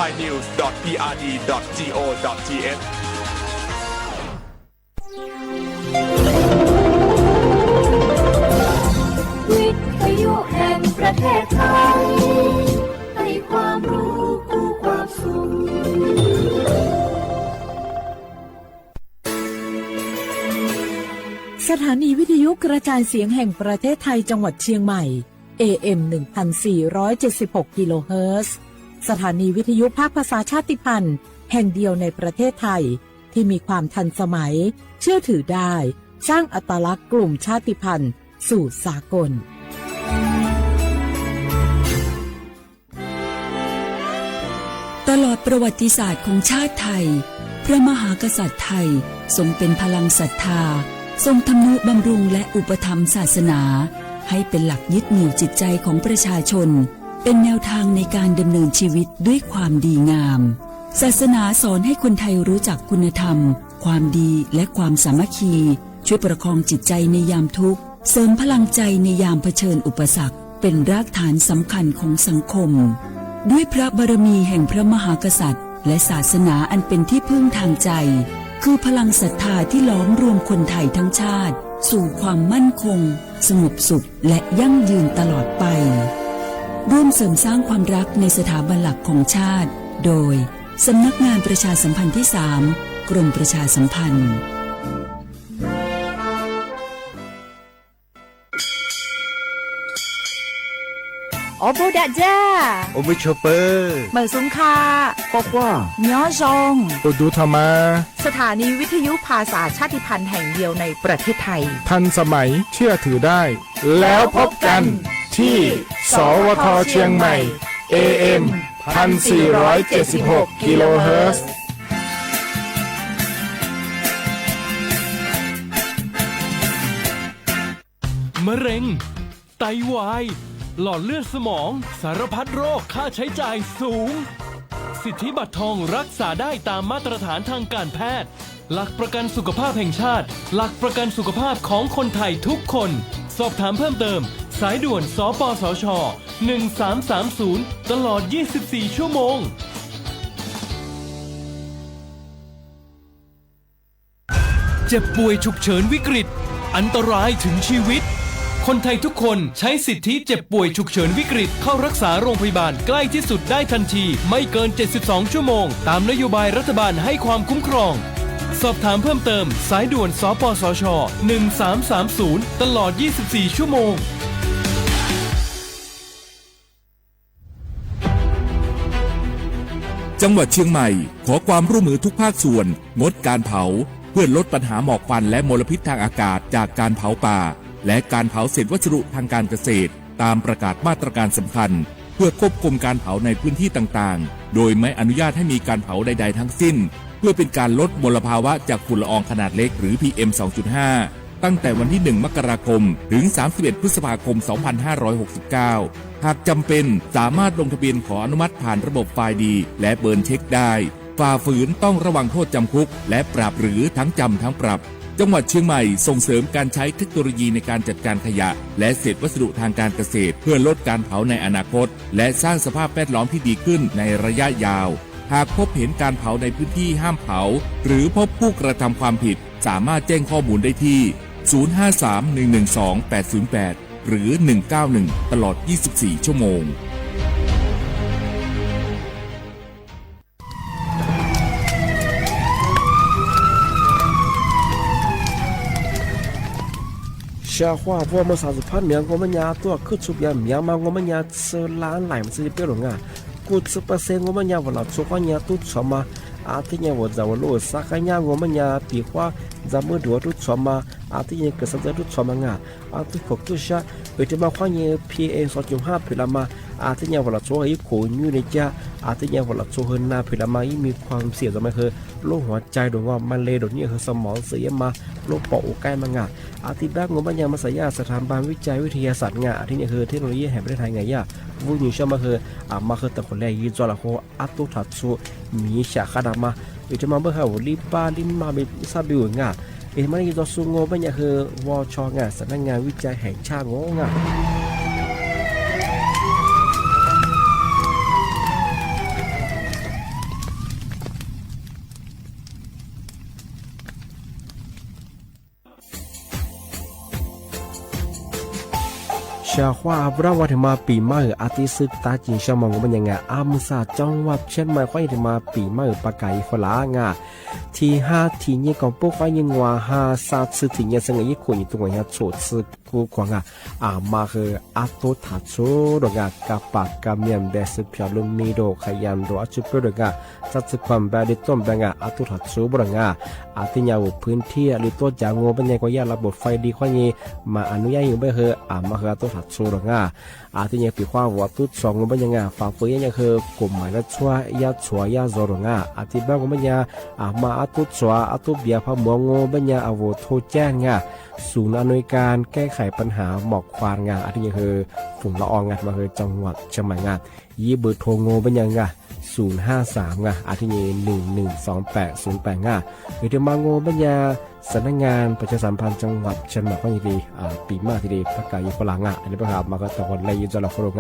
thainews.prd.go.th วิทยุแห่งประเทศไทยให้ความรู้คู่ความสุขสถานีวิทยุกระจายเสียงแห่งประเทศไทยจังหวัดเชียงใหม่ AM 1476 กิโลเฮิรตซ์สถานีวิทยุภาคภาษาชาติพันธุ์แห่งเดียวในประเทศไทยที่มีความทันสมัยเชื่อถือได้สร้างอัตลักษณ์กลุ่มชาติพันธุ์สู่สากลตลอดประวัติศาสตร์ของชาติไทยพระมหากษัตริย์ไทยทรงเป็นพลังศรัทธาทรงทำนุบำรุงและอุปถัมภ์ศาสนาให้เป็นหลักยึดเหนี่ยวจิตใจของประชาชนเป็นแนวทางในการดำเนินชีวิตด้วยความดีงามศาสนาสอนให้คนไทยรู้จักคุณธรรมความดีและความสามัคคีช่วยประคองจิตใจในยามทุกข์เสริมพลังใจในยามเผชิญอุปสรรคเป็นรากฐานสำคัญของสังคมด้วยพระบารมีแห่งพระมหากษัตริย์และศาสนาอันเป็นที่พึ่งทางใจคือพลังศรัทธาที่ล้อมรวมคนไทยทั้งชาติสู่ความมั่นคงสงบสุขและยั่งยืนตลอดไปร่วมเสริมสร้างความรักในสถาบันหลักของชาติโดยสำนักงานประชาสัมพันธ์ที่ 3 กรมประชาสัมพันธ์โอบูดาจ้าโอมิชเปอร์เหมือนซุ้มคาก็ว่าย้อซงโอดูธรรมาสถานีวิทยุภาษาชาติพันธุ์แห่งเดียวในประเทศไทยทันสมัยเชื่อถือได้แล้วพบกันที่สวทเชียงใหม่ AM 1476 กิโลเฮิรตซ์มะเร็งไตวายหลอดเลือดสมองสารพัดโรคค่าใช้จ่ายสูงสิทธิบัตรทองรักษาได้ตามมาตรฐานทางการแพทย์หลักประกันสุขภาพแห่งชาติหลักประกันสุขภาพของคนไทยทุกคนสอบถามเพิ่มเติมสายด่วนสปสช1330ตลอด24ชั่วโมงเจ็บป่วยฉุกเฉินวิกฤตอันตรายถึงชีวิตคนไทยทุกคนใช้สิทธิเจ็บป่วยฉุกเฉินวิกฤตเข้ารักษาโรงพยาบาลใกล้ที่สุดได้ทันทีไม่เกิน72ชั่วโมงตามนโยบายรัฐบาลให้ความคุ้มครองสอบถามเพิ่มเติมสายด่วนสปสช1330ตลอด24ชั่วโมงจังหวัดเชียงใหม่ขอความร่วมมือทุกภาคส่วนงดการเผาเพื่อลดปัญหาหมอกควันและมลพิษทางอากาศจากการเผาป่าและการเผาเศษวัสดุทางการเกษตรตามประกาศมาตรการสำคัญเพื่อควบคุมการเผาในพื้นที่ต่างๆโดยไม่อนุญาตให้มีการเผาใดๆทั้งสิ้นเพื่อเป็นการลดมลภาวะจากฝุ่นละอองขนาดเล็กหรือ PM 2.5 ตั้งแต่วันที่ 1 มกราคมถึง 31 พฤษภาคม 2569 หากจำเป็นสามารถลงทะเบียนขออนุมัติผ่านระบบไฟล์ดีและเบิร์นเช็คได้ฝ่าฝืนต้องระวังโทษจำคุกและปรับหรือทั้งจำทั้งปรับจังหวัดเชียงใหม่ส่งเสริมการใช้เทคโนโลยีในการจัดการขยะและเศษวัสดุทางการเกษตรเพื่อลดการเผาในอนาคตและสร้างสภาพแวดล้อมที่ดีขึ้นในระยะยาวหากพบเห็นการเผาในพื้นที่ห้ามเผาหรือพบผู้กระทำความผิดสามารถแจ้งข้อมูลได้ที่ 053-112-808 หรือ 191 ตลอด 24 ชั่วโมงชาว่าพวกมา30,000เมียงก็มันยาตัวคือชุบยาเมียมาก็มันยาเซล้านหลายมันสิเปียหลงอ่ะกูจะเปอร์เซ็นต์ก็มันยาว่าเราชุกยาตุ้ดชมาอาทิตย์เนี่ยว่าจะว่าโลสักยาก็มันยาปีกว่าจะมือดัวตุ้ดชมาอาทิตย์เนี่ยก็สักจะตุ้ดชมางาอาทิตย์พวกตุ้ดชาไปที่มาควายเนี่ย PA 2.5 พิลามาอาทิตย์เนี่ยว่าเราชุกอีกโขนอยู่ในจ้าอาทิตย์เนี่ยว่าเราชุกเฮินนาพิลามามีความเสียจะไม่คือโรคหัวใจโดนว่ามันเลยโดนเนี่ยคือสมองเสียมาโรคปอดใกล้มางาอาทิตย์แรกงบปัญญามาสายาสถาบันวิจัยวิทยาศาสตร์งาที่นี่คือเทคโนโลยีแห่งประเทศไทยไงย่าวุ้ยชมาคือมาคือแต่คนแรกยี่จอละโคอัตุทัดสูมีฉากขนาดมาอีกจะมาเมื่อเขาลิปาลิมมาเป็นซาบิวงาอีกมันยี่จอสูงงปัญญาคือวชงาสำนักงานวิจัยแห่งชาติงา ก าว่าบราวันมาปีใหม่อาทิตย์ตาจินชามองมันยังไงอามุสาจังหวัดเชียงใหม่ค่อยมาปีใหม่ปากไก่ฝรั่งที่5ที่นี่ของพวกเขายังว่า5 3次ที่นี่สังเกตคนอยู่ตรงนี้โฉดซื้อกูกว่ามาคืออาตุทัดโซดกกับปากกับเมียนเดสพิอาลุมีโดขยันโดอาจุเปดกจัดสุความแบบดิต้มแบงอาตุทัดโซบรังอาทิยาวพื้นที่หรือตัวจางโง่เป็นยังก็ยาระบบไฟดีข้อนี้มาอนุญาตอยู่ไม่คือมาคืออาตุทัดโซดกอาทิยังปีข้าววัดตุ้ด2เป็นยังฝากฟื้นยังคือกลุ่มหมายละชัวยาชัวยาโซดกอาทิบ้างก็เป็นยังมาอาตุชัวอาตุเบียพะมัวโง่เป็นยังอโวโทแจ้งศูนย์อำนวยการแก้ไขปัญหาหมอกควันอาทิยังคือฝุ่นละอองมาคือจังหวัดเชียงใหม่ยี่เบอร์โทรโง่เป็นยัง053อาทิยัง112808หรือที่มาโง่เป็นยังสำนักงานประชาสัมพันธ์จังหวัดเชียงใหม่ก็ยังดีปีมากทีเดียวประกาศฝรั่งอันนี้ประกาศมาก็ตะวันเลยจะหลอกฝรั่ง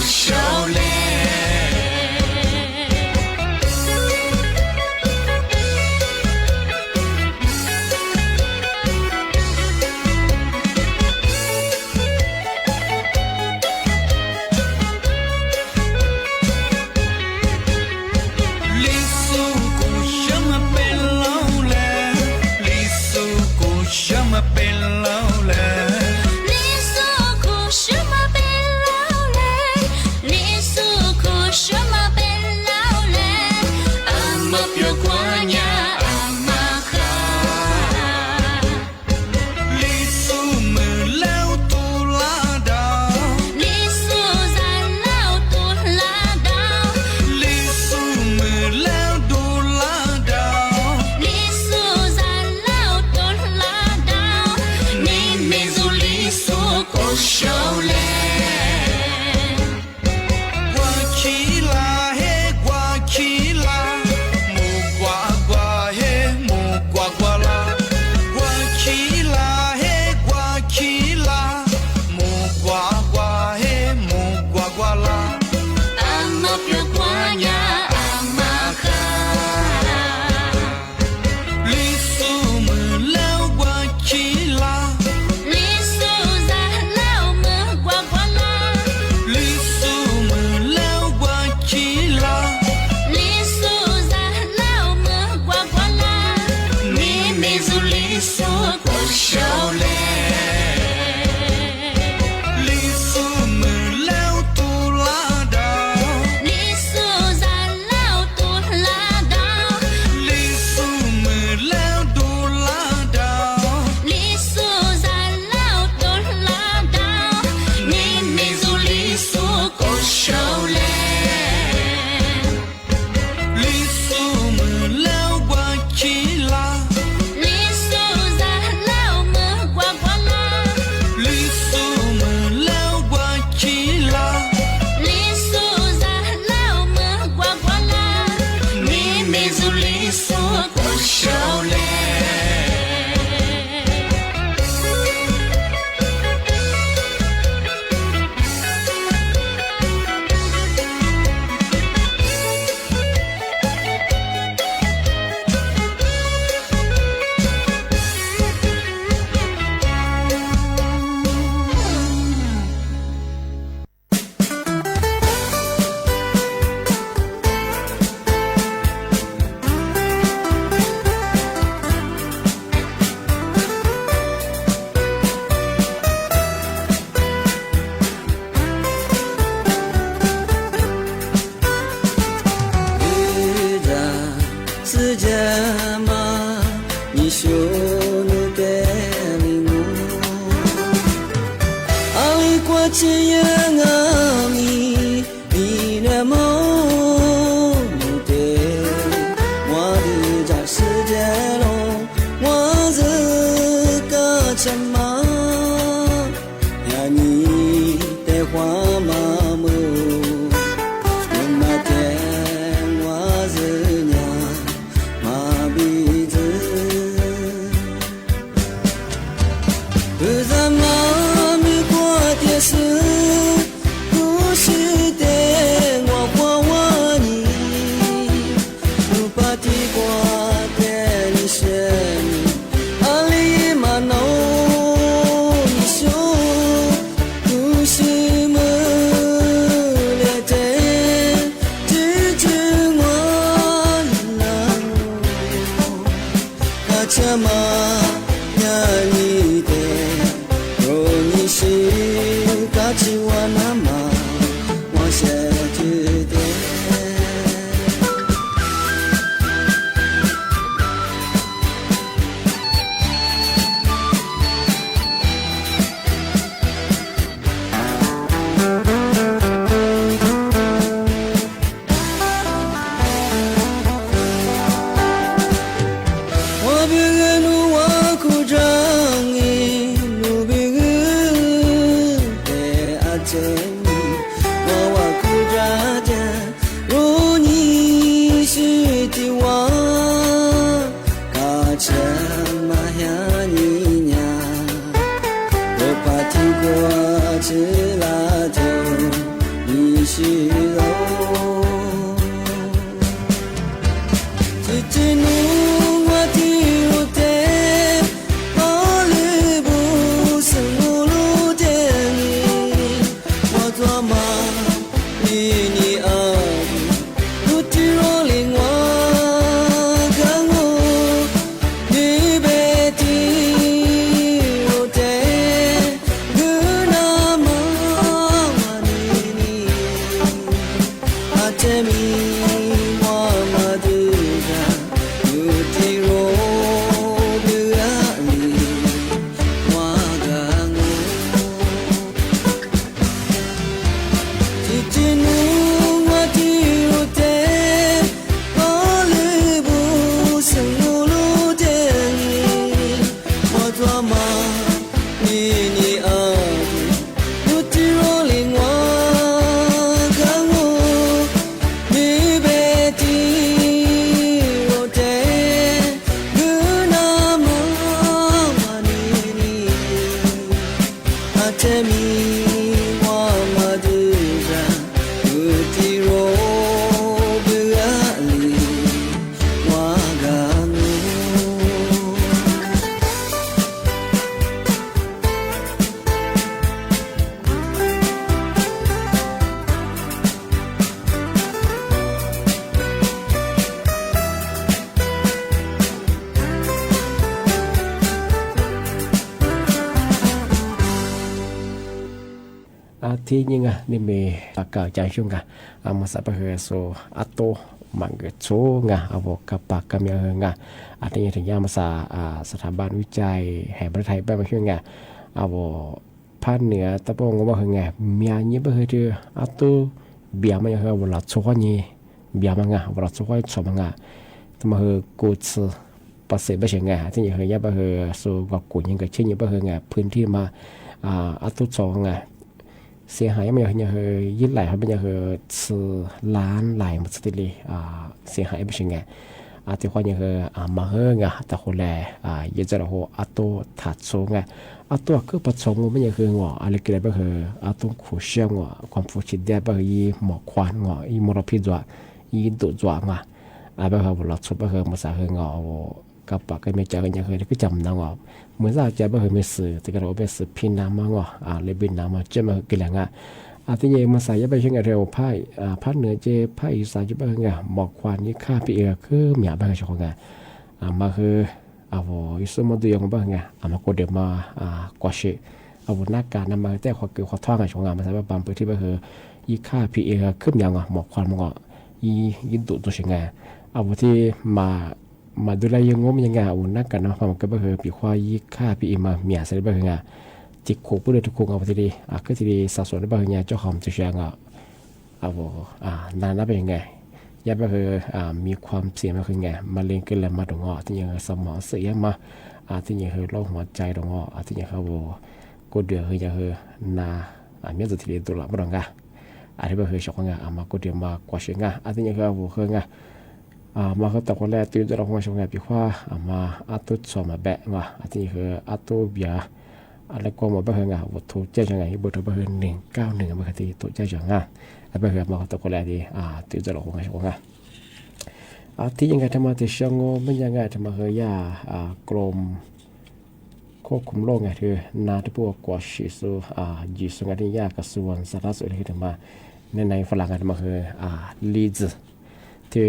少嘞。只拉头。ที่ยังนี่มีปากกาใจช่วงกันมาสับเฮโซอัตโตมังเกโชงะอาวกับปากกามีงะอาทิตย์ถึงยามาสาสถาบันวิจัยแห่งประเทศไทยไปมาช่วงงะอาวภาคเหนือตะปงก็บอกงะมีอันนี้บ่เฮเจออัตโตเบียมันยังเฮวลาโชกันนี่เบียมันงะวลาโชกันชอบมันงะตมาเฮกูซภาษาบ่เชงะที่ยังเฮยาบ่เฮสู่กับกูยังก็เช่นยังบ่เฮงะพื้นที่มาอัตโตชองะเสียหายไม่ยังยึดไหลเขาไม่ยังซื้อล้านไหลหมดสติลีเสียหายไม่ใช่ไงที่ว่ายังมาเฮงแต่คนแลยึดจะเราอัตโตถัดโซงอัตโตคือปัจจุบันไม่ยังงออะไรก็ได้บ่อัตโตขู่เชี่ยงความฟูชิดได้บ่ยีหมอกควันอีมลพิษอีดุจวงบ่เราชุบบ่มาสางกับปากก็ไม่เจอกันยังก็จำนะเหมือนจะบ่ไม่สื่อแต่ก็เราไปสื่อพินน้ำมั้งเลยบินน้ำมาจะมากินแหล่งที่ยังมาใส่ยังไปเช่นเร็วภาคเหนือเจภาคอีสานจะบ่หมอกควันนี่ค่าปีคือมีอะไรบ้างช่วงมาคืออิสมาดูยังบ้างมาโคเดมากว่าชินักการนำมาแต่ขอเกี่ยวขอท่องช่วงมาใส่บางพื้นที่บ่ยี่ค่าปีขึ้นยังหมอกควันมั้งยี่ดุตัวเช่นที่มาดูแลยังงมยังไงนักกันนะความก็บ่ปีควายค่าปีมาเมียใส่บ่จิกโคผู้ใดทุกคนทีดีก็ทีดีสัดส่วนบ่เจ้าของจะเชียงนานเป็นยังไงยับบ่มีความเสี่ยงบ่ไงมาเล่นกันแล้วมาตรงที่ยังสมองเสียมาที่ยังโรคหัวใจตรงที่ยังก็เดือดยังนาเมียสุดที่ตัวละบ่ตรงที่บ่ชอบมาก็เดือดมากว่าเชียงที่ยังมาเขาตะคนแรกตื่นจะร้องมาชงไงพี่ว่ามาอัตุสอมาแบะที่อัตุเบียอะไรก็มาบ่เวัตถุเจ้าจังไงเบอร์โทรเบอร์191มาที่ตัวเจ้าจังบ่มาเขาตะคนแรกที่ตื่นจะร้องมาชงที่ยังไงทำมาที่ช่างมันยังไงทำมาเยากรมควบคุมโรคไงคือนาที่พวกกว่าชิสุยิสุงานที่ยากกระทรวงสาธารณสุขที่ทำมาในฝรั่งทำมาลีดที่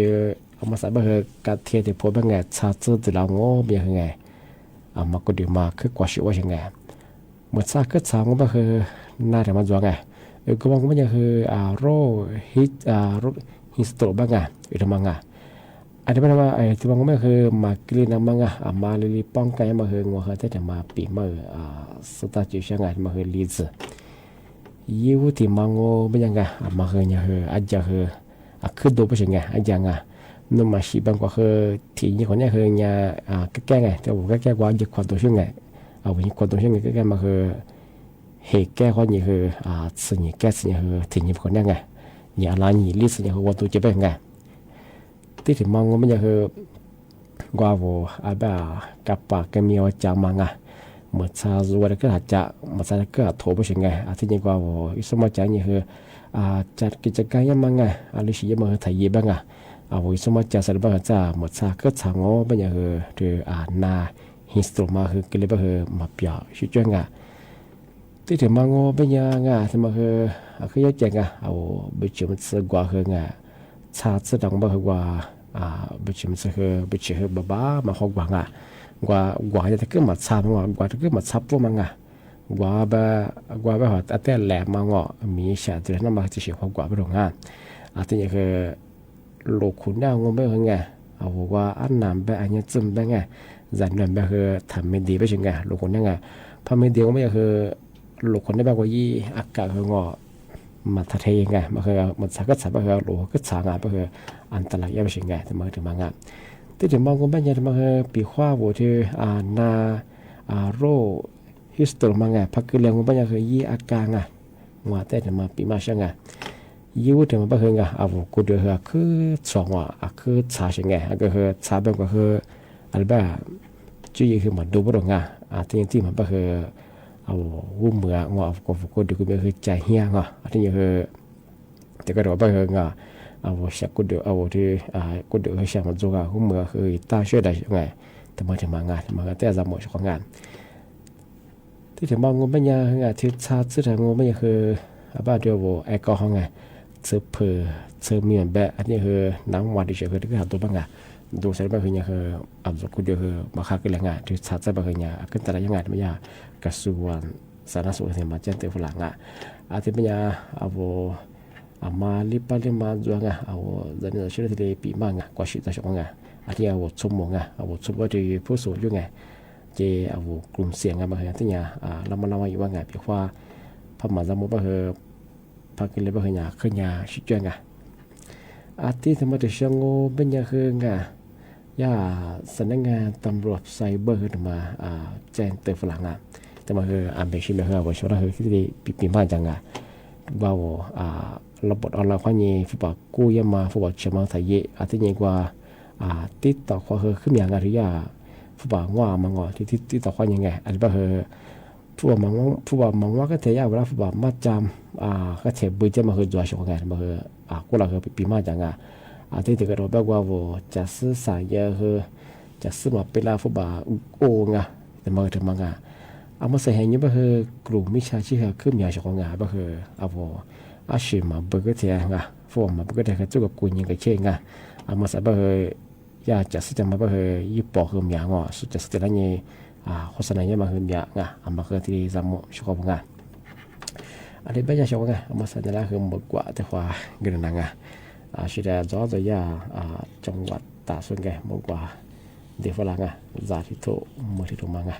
มาใส่บ่การเทียที่พบเป็นไงชาติที่เราโง่เป็นยังไงมาก็ดีมาคือกว่าชีวิตยังไงเมื่อซาคือสาวก็บ่น่าจะมาจัวไงก็มองว่ายังโรฮิสโตรบ้างไงทำมังอันนี้เป็นว่าที่มองว่ามากลีนมังมาลีป้องกันมางัวแต่จะมาปีมาสตาร์จิชยังไงมาลีดยิวที่มังโง่เป็นยังไงมายังอาจจะคือดูเป็นยังไงอาจจะนุ่มมาชีบางกว่าที่นี่คนนี้เนี่ยแก้ไงแต่ผมแก้กว่าจะความตัวช่วยไงวันนี้ความตัวช่วยไงแก้มาเหตุแก้คนนี้สิ่งแก้สิ่งที่นี่คนนี้ไงเนี่ยอะไรนี่ลิสต์เนี่ยวันตัวจะเป็นไงที่ถึงมองว่ามันจะกว่าว่ากับปากก็มีว่าจะมังเมื่อชาวัวก็อาจจะมาใส่ก็โถไปยังไงที่นี่กว่าอิสมาจานี่ จัดกิจกรรมยังมังไงลิชิยมาไทยบ้างวิสมัยจะสารบ้างจะหมดซาก็ชางอเป็นอย่างคือนาฮิสโตรมาคือกิเลบมาเปียชิจงที่ถึงมังอเป็นอย่างที่มาคือยังเจงบิจิมสกว่าคือชาติดังบ้างว่าบิจิมสคือบิจิคือบ้ามาหอกว่ากว่าจะตะกี้มาชาบกว่าตะกี้มาชับพวกมังกว่าแบบหัดแต่แหลมมังมีชาตินั้นมาจะเชื่อความกว่าไปตรงที่นี่คือโลกคุณได้งงไปว่าอันนั้นแบบอันนี้จำแบบจันนั้นแบบคือทำไม่ดีไปจริงโลกคนนั้นพอไม่ดีก็ไม่คือโลกคนได้แบบว่ายี่อากาศคืมาทัดเทียงมาคือมันสักก็สักแบบคือโลกก็สางแบบคืออันตรายยังไม่จริงแต่มาถึงมังที่ถึงมองก็ไม่ยังมาคือปีขว้าบุตรนาโรฮิสโตรมังพักคือเรื่องก็ไม่ยังคือยี่อากาศว่าแต่ถึงมาปีมาช่างยูถึงมาคือกูเดือดคือสองคือชาช่างก็คือชาแบบก็คืออะไรแบบจุยคือมันดูบ่ตรงที่มันก็คือวุ้มเมื่อกูดูก็คือใจเฮียที่นี่คือแต่ก็รู้ว่าคือชักกูดูที่กูดูคือช่างมันจูวุ้มเมื่อคือตาช่วยได้ยังไงแต่มาถึงมางานมาแต่จะหมดของงานที่ถึงมองไม่ยังที่ชาที่ถึงไม่ยังคือบ้านเดียวแอลกอฮอล์เสื้อเสื้อมีนแบบอันนี้คือน้ำวันที่เชื่อคือที่ทำตัวบ้างดูใช้บ้างคือเนี่ยคือสุกุเดียวคือมาค้ากันแรงที่ชาติบ้างคือเนี่ยขึ้นแต่ละยังไงไม่ยากกระทรวงสาธารณสุขที่มาแจ้งเตือนฝรั่งที่ไม่ยากมาลิบลิมาจวงจะเนี่ยชื่อที่ปีมั่งกว่าชีวิตจะชงที่ชมมงชมว่าที่ผู้สูงอายุเจ้กลุ่มเสี่ยงมาคือที่เนี่ยเรามาอยู่ว่าเพียงว่าพอมาจำว่าคือพักกินเลยบ้างขึ้นชิจงที่ทำมาถึงช่างโง่เป็นคือย่าสำนักงานตำรวจไซเบอร์ขึ้นมาแจ้งเตือนฝรั่งแต่มาคือเป็นชิมคือว่าช่วงนั้นคือที่ปีบ้านจังว่าระบบออนไลน์ข้อนี้ฟุตบอลกู้ยมาฟุตบอลเชื่อมไทยที่ยิ่งกว่าติดต่อข้อคือขึ้นอย่างไรที่ฟุตบอลว่ามังที่ติดต่อข้อยังไงอันนี้ก็คือฟุตบอลมังว่าก็เทียบเวลาฟุตบอลมาจำก็เทียบบุญจะมาคือตัวช่วงไงมาคือกูเราคือปีมาจังที่ถึงเราบอกว่าจะซื้อสายเยอะคือจะซื้อมาเป็นลาฟุตบอลโอ้แต่มาถึงมังมาใส่ให้ยังก็คือกลุ่มมิชาชีพขึ้นอย่างช่วงก็คืออาชีพมาเบิกเทียฟุตบอลมาเบิกเทียก็จุกกุญยังก็เช่มาใส่ก็คือยาจะซื้อจะมาก็คือญี่ปุ่นคืออย่างสุดจะซื้อแล้วนี่โฆษณาเนี่ยมาคืออย่างมาคือที่จำช่วงอันนี้เป็นอย่างช่วงมาสัญลักษณ์คือหมดกว่าแต่ว่าเงินนังสุดท้ายจอจะยาจังหวัดตาสุนหมดกว่าเดี๋ยวฝรั่งจากที่โตมาที่ตรงมัง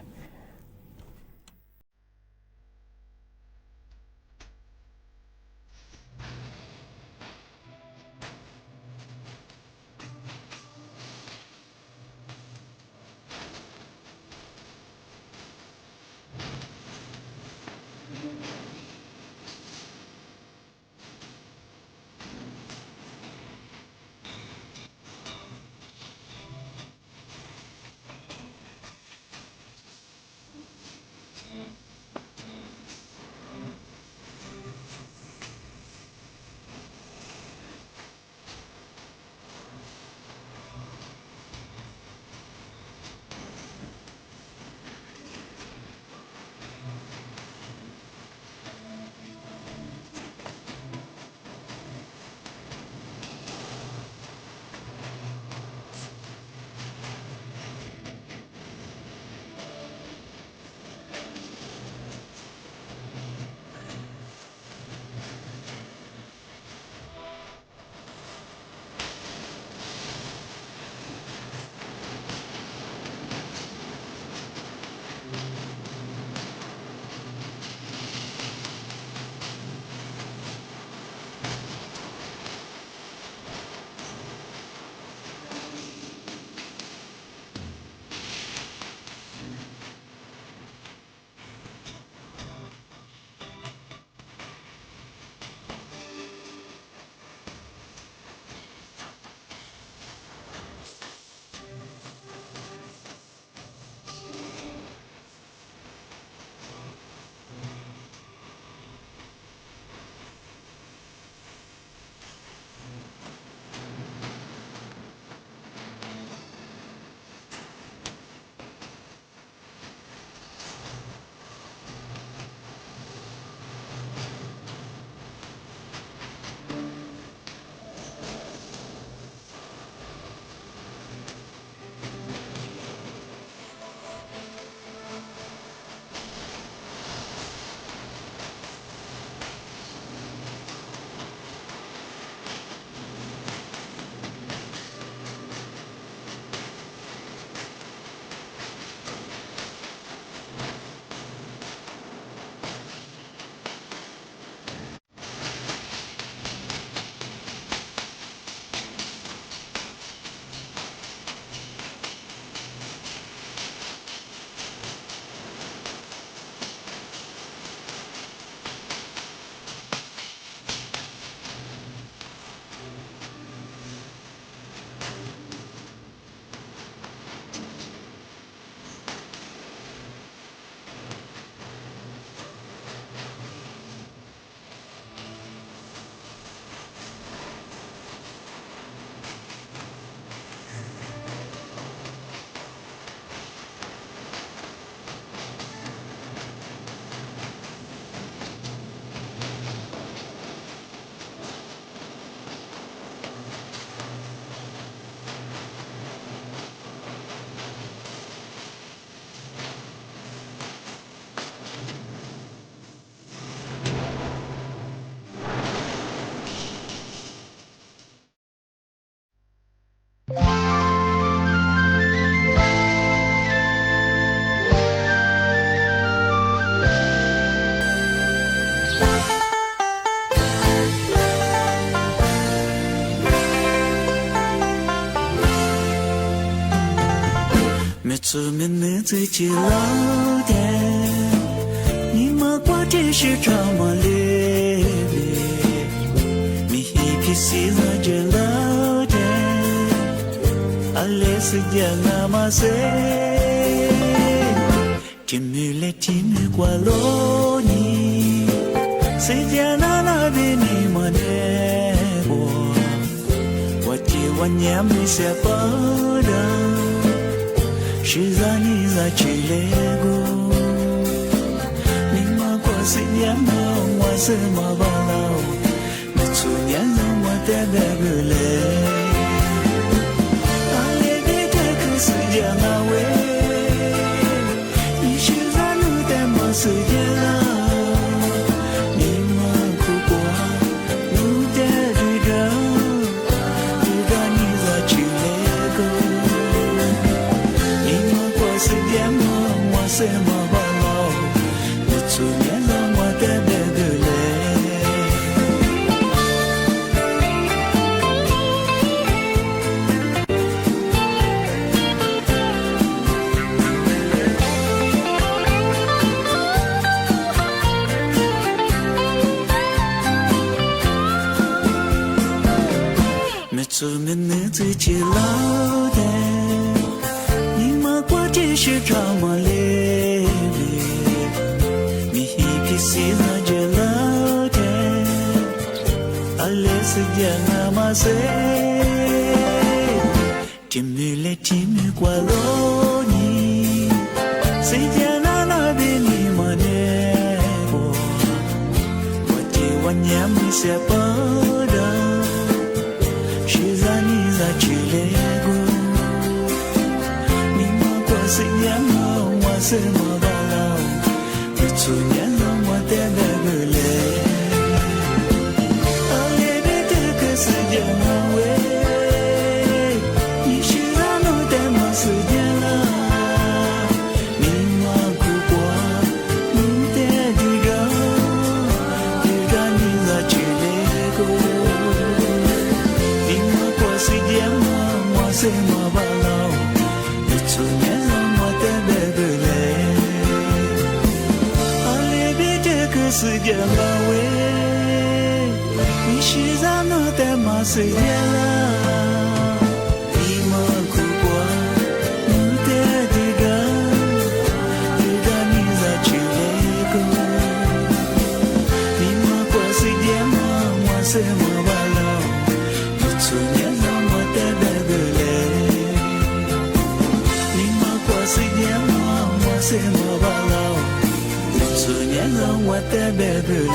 每次面对自己老的，你们过的是这么烈烈，你一批西了这老的，阿列是这那么谁，天没来天没过罗尼，谁家那边你们的我的我年没下班的。是让你在去那个，你妈过是年嘛，我是嘛巴老，你出年让我带那个来，阿里的这个世界那位，你是让你带嘛世界啦，你妈哭过，你带着的，就让你在去那个。是点么？我是么巴老，你出面让我带那个来。没出面你自己老的。是这么烈烈，你一批西了这老的，阿列是这那么谁，天没来天没过罗尼，谁家那边你们的我的我年没下班的，是让你在去那个。是年嘛，我是嘛巴老，你出年让我带那个来，阿里的这个世界那位，你是让我带嘛世界啦，你嘛哭过，你带的着，就让你来去那个，你嘛过世界嘛，我是嘛巴老，你出年。世界那位，你是让我带嘛世界啦？你嘛哭过，你带的着，就让你在去那个。你嘛过世界嘛，我是嘛巴老，你出年让我带那个来。你嘛过世界嘛，我是嘛巴老。出年让我带那个来。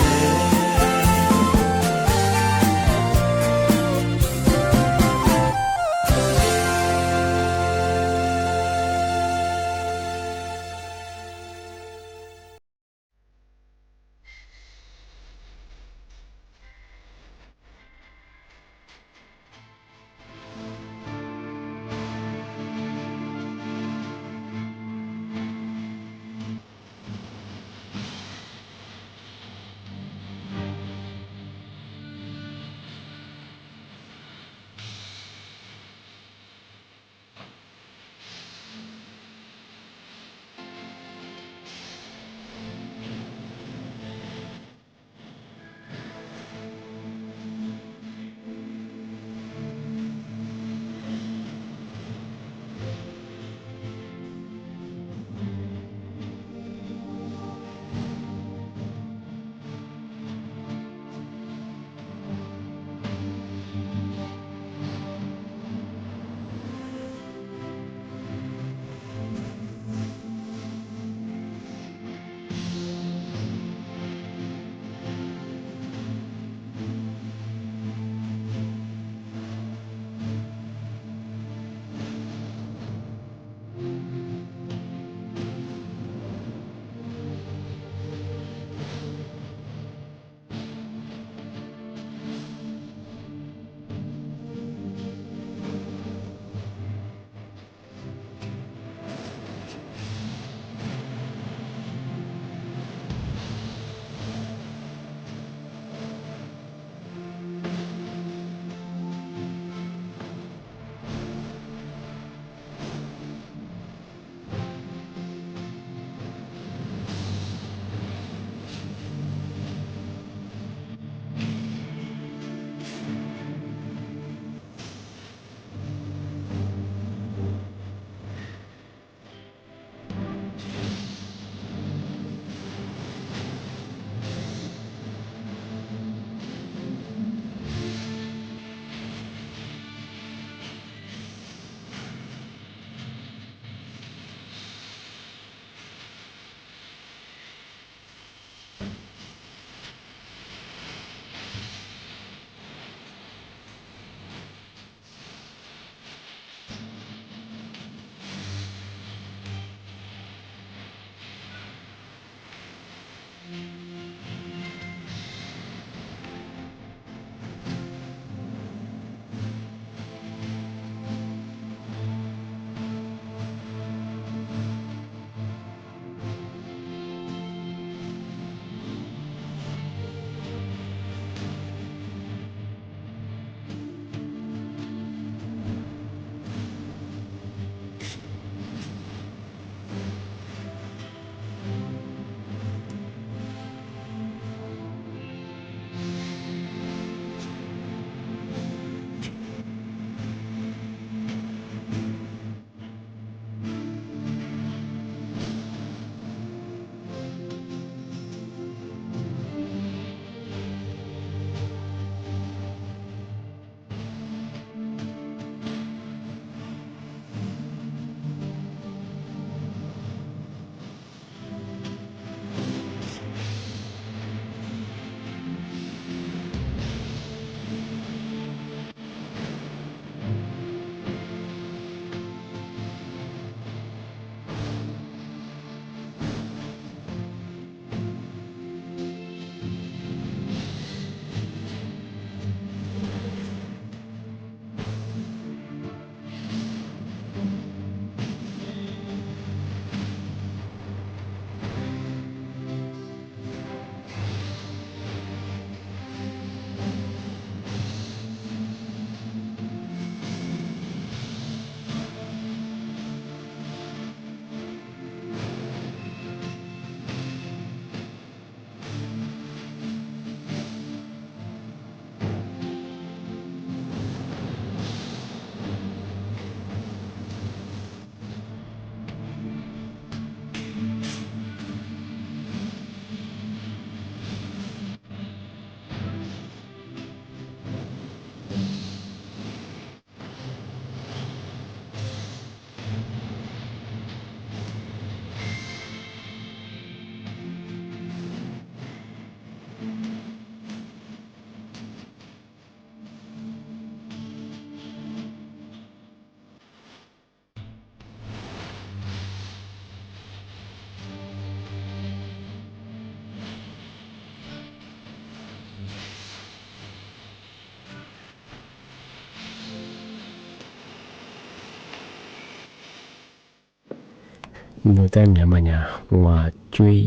นูแต่เนี่ยมันเนี่ยว่าจุย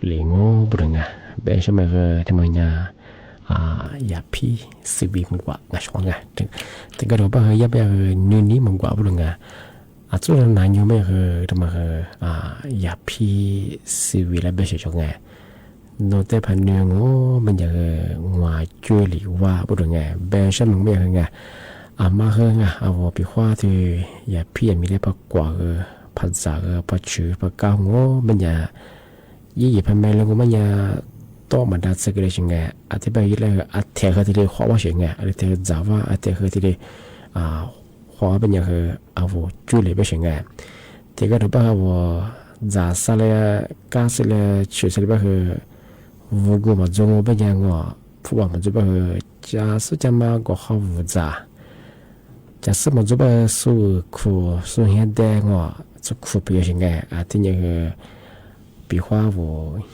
เหลียงโง่บุรุงอ่ะเบชมาเกอทำไมเนี่ยอย่าพี่สิบีมันกว่าง่ายชงอ่ะถึงก็รู้ป่ะเฮ้ยอย่าไปนู่นนี่มันกว่าบุรุงอ่ะจุดนั้นอยู่ไม่เกอทำไมเกออย่าพี่สิบีแล้วเบชชงอ่ะนูแต่พันเนื้อโง่มันจะว่าจุยหรือว่าบุรุงอ่ะเบชมันไม่เกอไงมาเกอไงเอาไปคว้าที่อย่าพี่มีได้ปากกว่าภาษาภาษาภาษาโง่มันจะยี่พันไม่แล้วก็มันจะต่อมาดัดสักเลยใช่ไงอาทิตย์ไปยี่เลยอาทิตย์เขาที่เลยขอว่าใช่ไงอาทิตย์จ้าว่าอาทิตย์เขาที่เลยขอเป็นอย่างเอาจุเลยไปใช่ไงที่ก็รู้ป่ะว่าจ้าสักเลยก้าสักเลยชื่อสักเลยป่ะวูกูมาจงเป็นอย่างว่าผู้ว่ามันจะป่ะจ้าสุดจะมาก็เขาวูจ้าจะสมมติว่าสู้คู่สู้เฮียแดงว่าจะคู่ไปยังไงที่ยังปีว่าว่า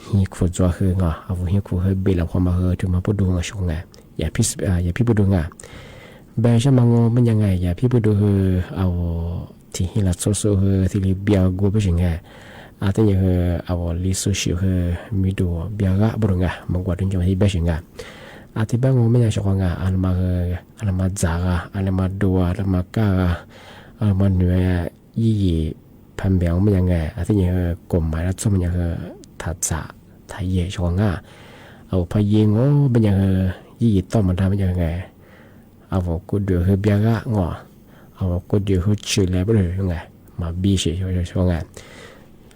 ฮีคู่จัวคือว่าเอาฮีคู่ให้เบลล์ความมาถึงมาพูดดูงาชงไงอย่าพี่พูดดูงาเบลล์มังมันยังไงอย่าพี่พูดดูเอาที่ฮีลัดโซโซที่ลีเบียกูไปยังไงที่ยังเอาลิซูชิมีดูเบียกะบุรุงะมันกว่าถึงจะที่เบลล์ยังไงที่บ้านผมไม่อยากชอบงานอันมาจากอันมาดูอันมากาอันมาเหนื่อยยี่พันเบลไม่ยังไงที่ยังกลมหมายแล้วชอบมันยังทัดจ่าทายเย่ชอบงานเอาพายงอ๋อเป็นยังยี่ต้มมันทำเป็นยังไงเอากูเดือดเบียกะงอเอากูเดือดชื่อแล้วไปเลยยังไงมาบีเฉยชอบงาน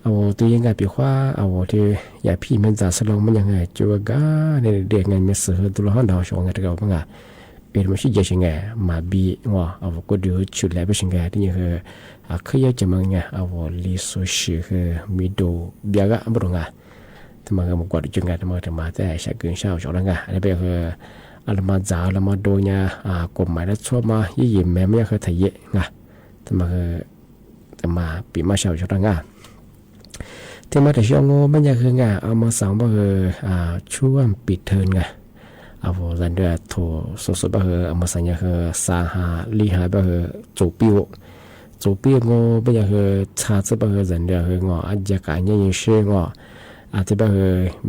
เอาตัวยังไงปีว่าเอาที่อย่าพี่มันจะสลงมันยังไงจัวก้าในเด็กไงไม่เสือตัวห้องดาวชงไงตะเกาบ้างอ่ะเป็นมันชื่อยังไงมาบีว่าเอาก็ดูชุดแล้วเป็นยังไงที่ยังเคยจะมันไงเอาลิซูชิมีดูเบียกะบุรุงอ่ะทำไมมันกว่าจังไงทำไมแต่ใช้เกินเช้าชงแล้วไงอันนี้เป็นอันมาจ่าอันมาดูเนี่ยกฎหมายแล้วชอบมายี่แม่ไม่เคยถ่ายเยอะไงทำไมปีมาเช้าชงแล้วไงที่มาแต่ช่วงมันยังคือไงเอามาสั่งว่าช่วงปิดเทอมไงเอาวันเดือนถูสุดๆว่าเอามาสั่งยังคือสาหาลีหาว่าจูปิวงูเป็นยังคือชาติว่าวันเดือนคืองอาจจะการยังเชื่องอาจจะว่า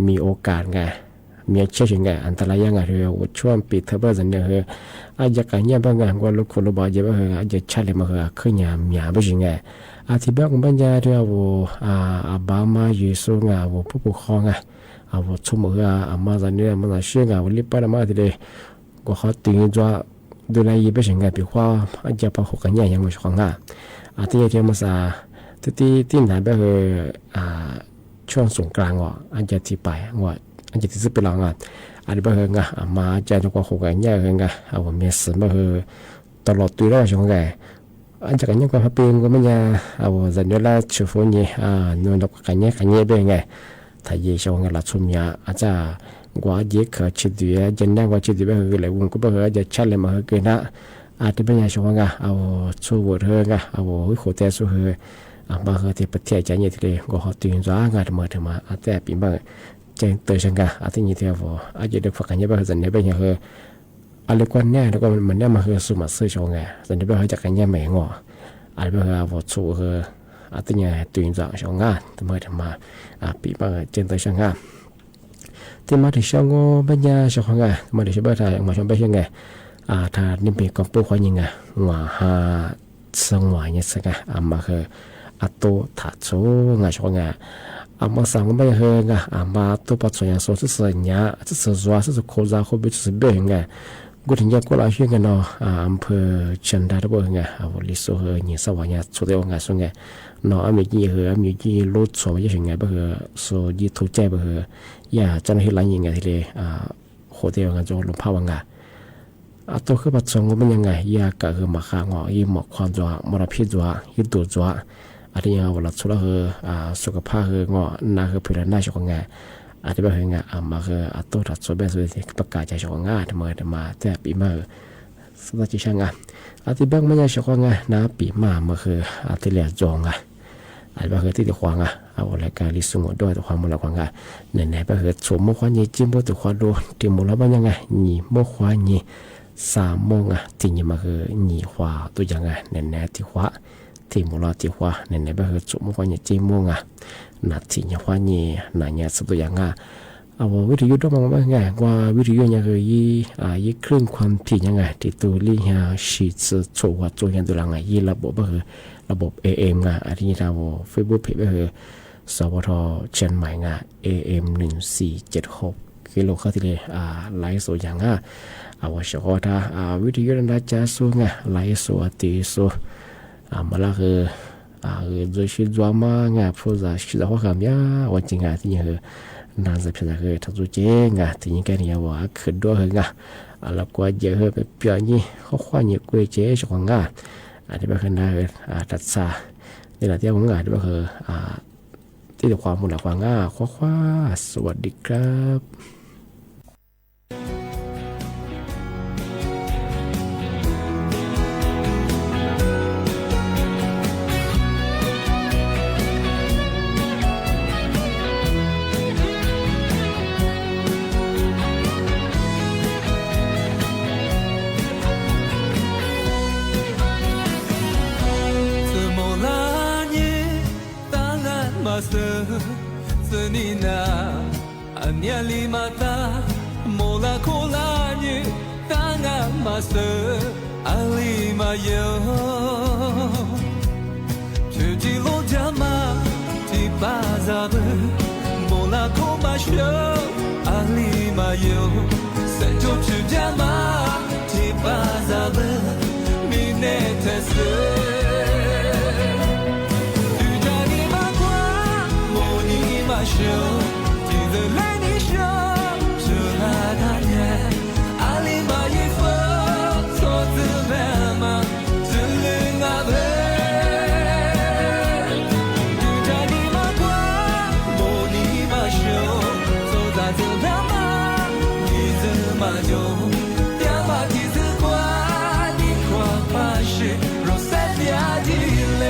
มีโอกาสไงมีเชื่อไงอันตรายยังไงคือช่วงปิดเทอมวันเดือนคืออาจจะการยังบางอย่างว่าลูกคนรู้บ่อยจะว่าอาจจะชัดเลยมาคือขึ้นยามยามไปยังไงที่บ้านของปัญญาที่ว่าบ้ามาอยู่สูงว่าผู้ปกครองว่าชั่วโมงมาจากเนี่ยมันเชื่อว่าลิบไปแล้วมาที่เลยก็เขาตื่นจะดูแลยี่ไปยังไงปีว่าอาจจะพอหกกันเนี่ยยังไม่ช่องที่ที่มาซาที่ไหนไปช่วงสงกรานต์อาจจะที่ไปว่าอาจจะที่สุดไปหลังอันนี้ไปมาจะต้องหกกันเนี่ยว่าเมสมาตลอดตัวแล้วช่องไงอันจากนี้ก็เป็นก็ไม่ยาเอาจะเนื้อละชูฟูนี่เนื้อดอกกันเนี่ยเป็นไงถ้าเยี่ยชงละชุ่มยาอาจจะกว่าเยี่ยขชิดดีจะนั่งกว่าชิดดีไปเลยเลยวุ้นก็ไปเลยจะชัดเลยมาเกินนะอาจจะเป็นยาชงเอาชูวัวเธอเอาหัวเตะสู้เธอมาเธอที่ประเทศใจเนี่ยที่เลยก็เขาตื่นจ้างานมาอาจจะปีบ้างใจเตยชังกะอาจจะยี่ที่ว่าอาจจะเด็กฝักกันเนี่ยไปจะเนี่ยเป็นยังไงอะไรกว่าเนี่ยแล้วก็มันเนี่ยมาคือสมัครซื้อชงไงแต่นี่ไปให้จากกันเนี่ยไม่งออะไรไปว่าสู้คืออาทิตย์เนี่ยตื่นจากชงงานทำไมปีมาเจนเตยชงงานที่มาถึงชงก็ปัญญาชงงานมาถึงชบ้านไทยมาชงไปยังไงถ้านี่เป็นกองปุ๊กคนยังไงว่าหาสงวนเนี่ยสักไงมาคือโตถัดสู้งานชงงานมาสั่งไม่เฮงมาตัวปัจจัยส่วนที่สิ่งนี้ที่สิ่งส่วนที่โคจรเขาไปที่สิ่งเบี่ยงไงกูถึงจะกูเล่าชื่อกันเนาะอำเภอเชียงดาวบ่ไงลิโซเฮนี่สวรรค์สุดเดียวไงส่งไงเนาะมีกี่มีกี่รถสวยยังไงบ่โซยี่ทุกใจบ่อย่าจันให้หลายยังไงทีเลยโคเดียวกันจงลงภาวะไงตัวคือปัจจัยมันยังไงอย่าก็คือมาข้างยี่หมอกความจัวมรพิษจัวยี่ตัวจัวอันนี้เราหลักสุดสุขภาพงอน่าคือพิจารณาชงไงอาจจะเป็นไงมาคือตัวถัดสุดแบบสุดที่ประกาศใจชงงาทำไมแต่ปีมาสมาชิกช่างอาจจะเป็นไม่ใช่ชงงานะปีมาคืออาจจะเลี้ยจงอาจจะคือที่ตัวควางเอาอะไรการลิสุงด้วยตัวความมันละควางไหนๆไปคือสมมติควางยี่จิ้มตัวควางดูที่มูลแล้วมันยังไงยี่โมควางยี่3 โมงที่ยี่มาคือยี่ควาตัวยังไงไหนๆที่ควา thì một lo thì hoa nên này bây giờ chủ một khoa nhà chơi mua à nạt thì nhà khoa nhẹ nạt nhà sắp tới àวิทยุต้องมองว่าไงว่าวิทยุยังคือยี่คลื่นความถี่ยังไงที่ตัวลี่ฮะชีสโชว์ว่าตัวยังตัวยังไงยี่ระบบก็คือระบบ AM ไงอันนี้เรา Facebookเพจก็คือสวทเชียงใหม่ไง AM 1476กิโลเข้าที่เลยไลฟ์สดอย่างว่าเฉพาะถ้าวิทยุนั้นจะสู้ไงไลฟ์สดตีสู้มาแล้วคือโดยชีดว่ามาไงพูดจากชีดว่าคำยาวันจริงที่ยังคือนั่นจะเป็นอะไรทั้งตัวเจ๊งที่ยังแค่นี้ว่าขึ้นด้วยเหรอแล้วก็เยอะไปเปลี่ยนยี่ข้อความยี่กุยเจ๊ชงงาที่เป็นขนาดตัดซานี่แหละที่ผมงานที่เป็นที่ความมุ่งหน้าความข้อความสวัสดีครับ斯尼娜，安尼里马达，莫拉库拉尼，当阿马斯，阿里马尤，去吉罗加马，提巴扎布，莫拉库马修，阿里马尤，三九去加马，提巴扎布，米内特斯。秀，记得来你秀，这拉大年，阿里马一佛，错字白马，只领阿贝，就在你马关，莫你马秀，走在这白马，你这马就，两马蹄子关，你跨把是，若塞俩地雷。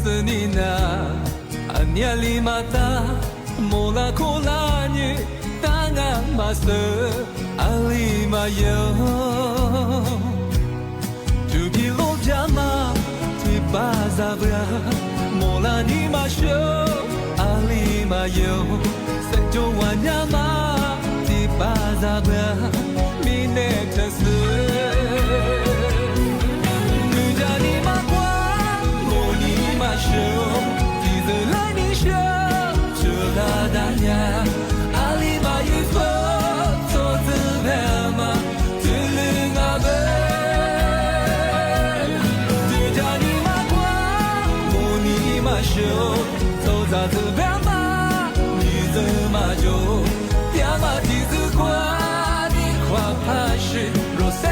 斯尼娜，安尼里马达，莫拉库拉尼，当阿马斯，阿里马尤，就比罗加马，提巴扎布拉，莫拉尼马修，阿里马尤，三九万亚马，提巴扎布拉，米内特斯。秀，记得来你秀，这拉大年，阿里马一佛，错字白马，只领阿贝，就叫你马关，莫你马秀，走在这白马，你这马就，两马蹄子关，你跨爬是若塞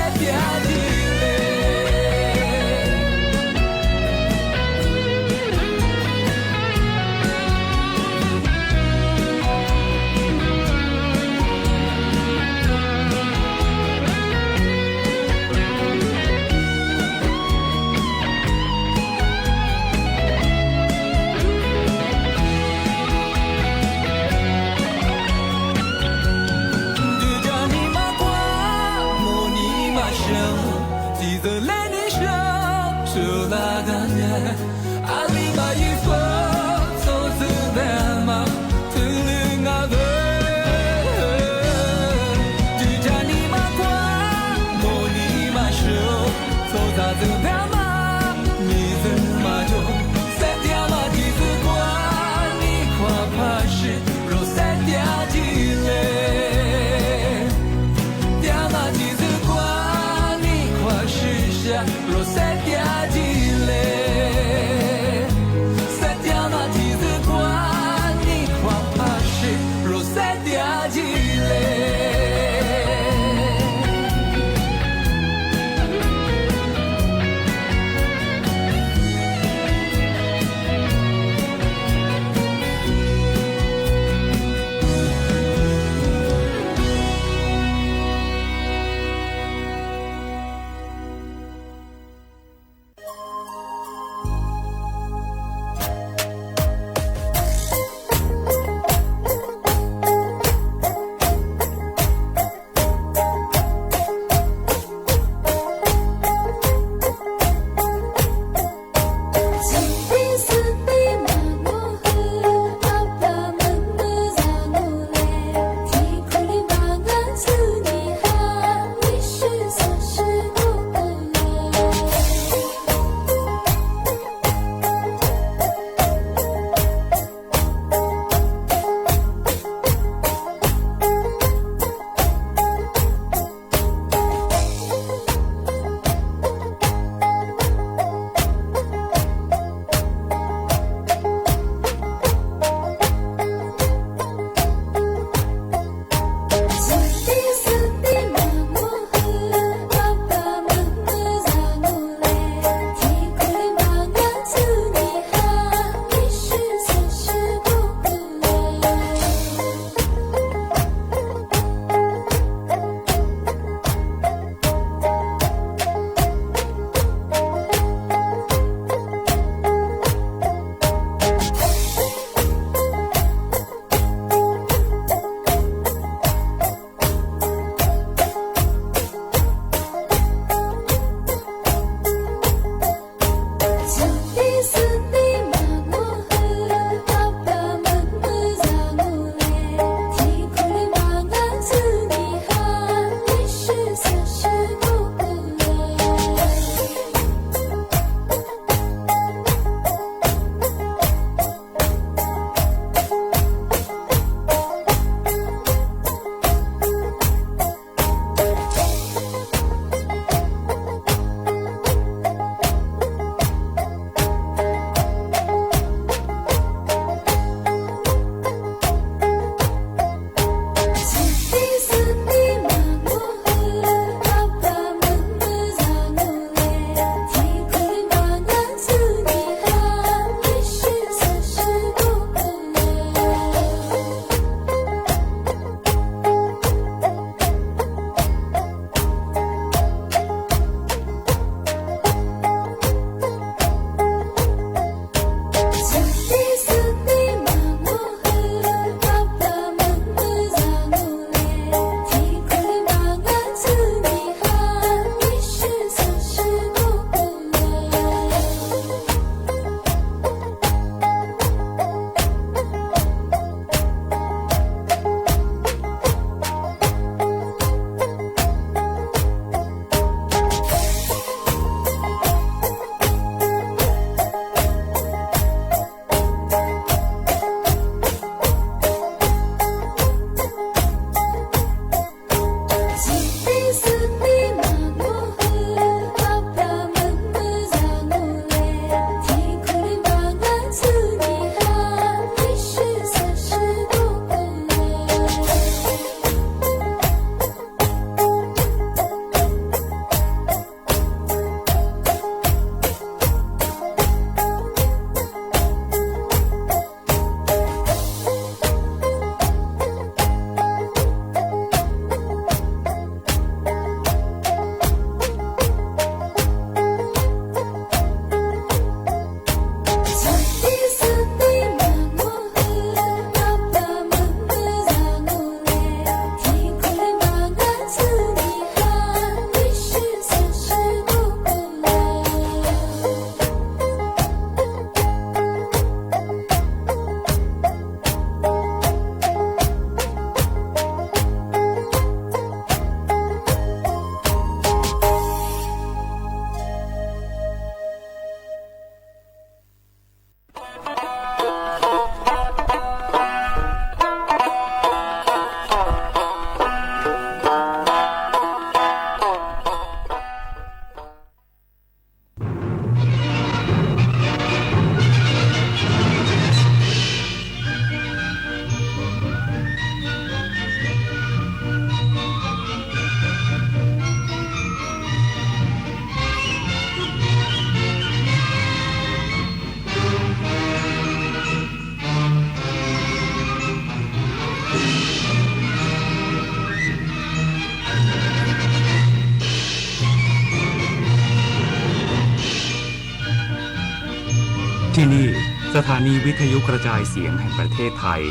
ที่นี่สถานีวิทยุกระจายเสียงแห่งประเทศไทย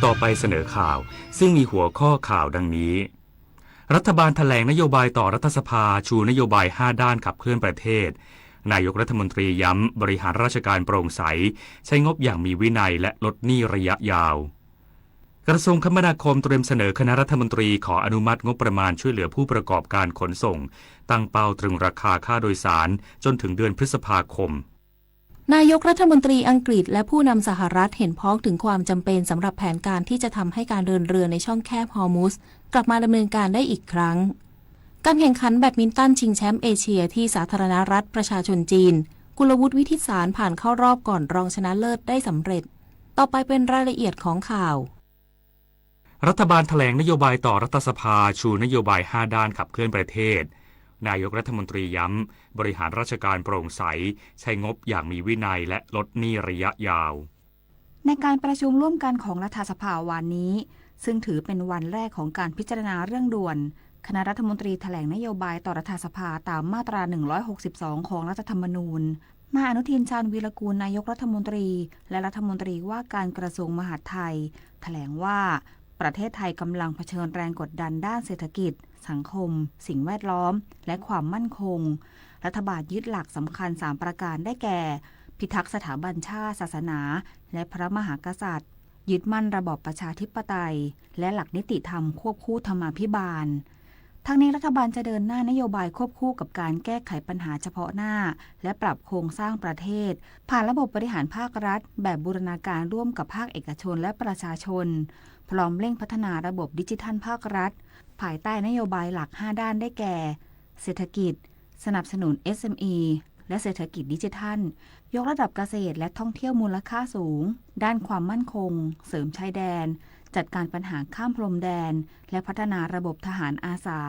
ต่อไปเสนอข่าวซึ่งมีหัวข้อข่าวดังนี้รัฐบาลแถลงนโยบายต่อรัฐสภาชูนโยบาย5ด้านขับเคลื่อนประเทศนายกรัฐมนตรีย้ำบริหารราชการโปร่งใสใช้งบอย่างมีวินัยและลดหนี้ระยะยาวกระทรวงคมนาคมเตรียมเสนอคณะรัฐมนตรีขออนุมัติงบประมาณช่วยเหลือผู้ประกอบการขนส่งตั้งเป้าตรึงราคาค่าโดยสารจนถึงเดือนพฤษภาคมนายกรัฐมนตรีอังกฤษและผู้นำสหรัฐเห็นพ้องถึงความจำเป็นสำหรับแผนการที่จะทำให้การเดินเรือในช่องแคบฮอร์มุซกลับมาดำเนินการได้อีกครั้งการแข่งขันแบดมินตันชิงแชมป์เอเชียที่สาธารณรัฐประชาชนจีนกุลวุฒิวิทิตสารผ่านเข้ารอบก่อนรองชนะเลิศได้สำเร็จต่อไปเป็นรายละเอียดของข่าวรัฐบาลแถลงนโยบายต่อรัฐสภาชูนโยบาย5ด้านขับเคลื่อนประเทศนายกรัฐมนตรีย้ำบริหารราชการโปร่งใสใช้งบอย่างมีวินัยและลดหนี้ระยะยาวในการประชุมร่วมกันของรัฐสภาวันนี้ซึ่งถือเป็นวันแรกของการพิจารณาเรื่องด่วนคณะรัฐมนตรีแถลงนโยบายต่อรัฐสภาตามมาตรา162ของรัฐธรรมนูญนายอนุทินชาญวีรกูลนายกรัฐมนตรีและรัฐมนตรีว่าการกระทรวงมหาดไทยแถลงว่าประเทศไทยกำลังเผชิญแรงกดดันด้านเศรษฐกิจสังคมสิ่งแวดล้อมและความมั่นคงรัฐบาลยึดหลักสำคัญ3ประการได้แก่พิทักษ์สถาบันชาติศาสนาและพระมหากษัตริย์ยึดมั่นระบอบประชาธิปไตยและหลักนิติธรรมควบคู่ธรรมาภิบาลทั้งนี้รัฐบาลจะเดินหน้านโยบายควบคู่กับการแก้ไขปัญหาเฉพาะหน้าและปรับโครงสร้างประเทศผ่านระบบบริหารภาครัฐแบบบูรณาการร่วมกับภาคเอกชนและประชาชนพร้อมเร่งพัฒนาระบบดิจิทัลภาครัฐภายใต้นโยบายหลัก5ด้านได้แก่เศรษฐกิจสนับสนุน SME และเศรษฐกิจดิจิทัลยกระดับเกษตรและท่องเที่ยวมูลค่าสูงด้านความมั่นคงเสริมชายแดนจัดการปัญหาข้ามพรมแดนและพัฒนาระบบทหารอาสา